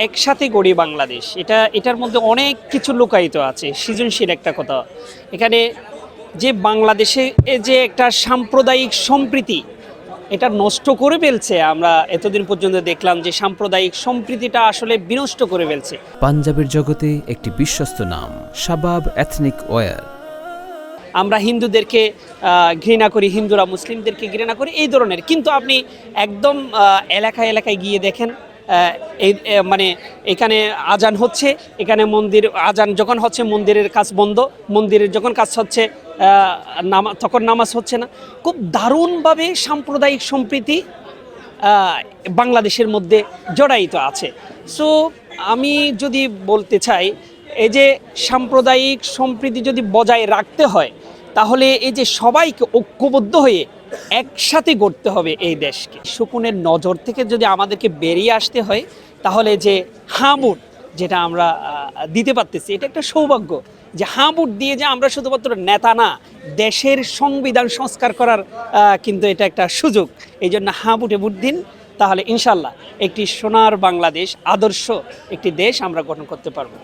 একসাথে গড়ি বাংলাদেশ, এটার মধ্যে অনেক কিছু লুকায়িত আছে, সৃজনশীল একটা কথা। এখানে যে বাংলাদেশে যে একটা সাম্প্রদায়িক সম্প্রীতি এটা নষ্ট করে ফেলছে, আমরা এতদিন পর্যন্ত দেখলাম যে সাম্প্রদায়িক সম্প্রীতিটা আসলে বিনষ্ট করে ফেলছে। পাঞ্জাবের জগতে একটি বিশ্বস্ত নাম শাবাব এথনিক ওয়্যার। আমরা হিন্দুদেরকে ঘৃণা করি, হিন্দুরা মুসলিমদেরকে ঘৃণা করি, এই ধরনের। কিন্তু আপনি একদম এলাকায় এলাকায় গিয়ে দেখেন, এই মানে এখানে আজান হচ্ছে, এখানে মন্দির আজান যখন হচ্ছে মন্দিরের কাজ বন্ধ, মন্দিরের যখন কাজ হচ্ছে তখন নামাজ হচ্ছে না। খুব দারুণভাবে সাম্প্রদায়িক সম্প্রীতি বাংলাদেশের মধ্যে জড়ায়িত আছে। সো আমি যদি বলতে চাই, এই যে সাম্প্রদায়িক সম্প্রীতি যদি বজায় রাখতে হয়, তাহলে এই যে সবাইকে ঐক্যবদ্ধ হয়ে একসাথে গড়তে হবে এই দেশকে। শকুনের নজর থেকে যদি আমাদেরকে বেরিয়ে আসতে হয়, তাহলে যে হাঁ-বুট যেটা আমরা দিতে পারতেছি, এটা একটা সৌভাগ্য যে হাঁ-বুট দিয়ে যে আমরা শুধুমাত্র নেতা না, দেশের সংবিধান সংস্কার করার কিন্তু এটা একটা সুযোগ। এই জন্য হাঁ-বুটে ভোট দিন, তাহলে ইনশাল্লাহ একটি সোনার বাংলাদেশ, আদর্শ একটি দেশ আমরা গঠন করতে পারবো।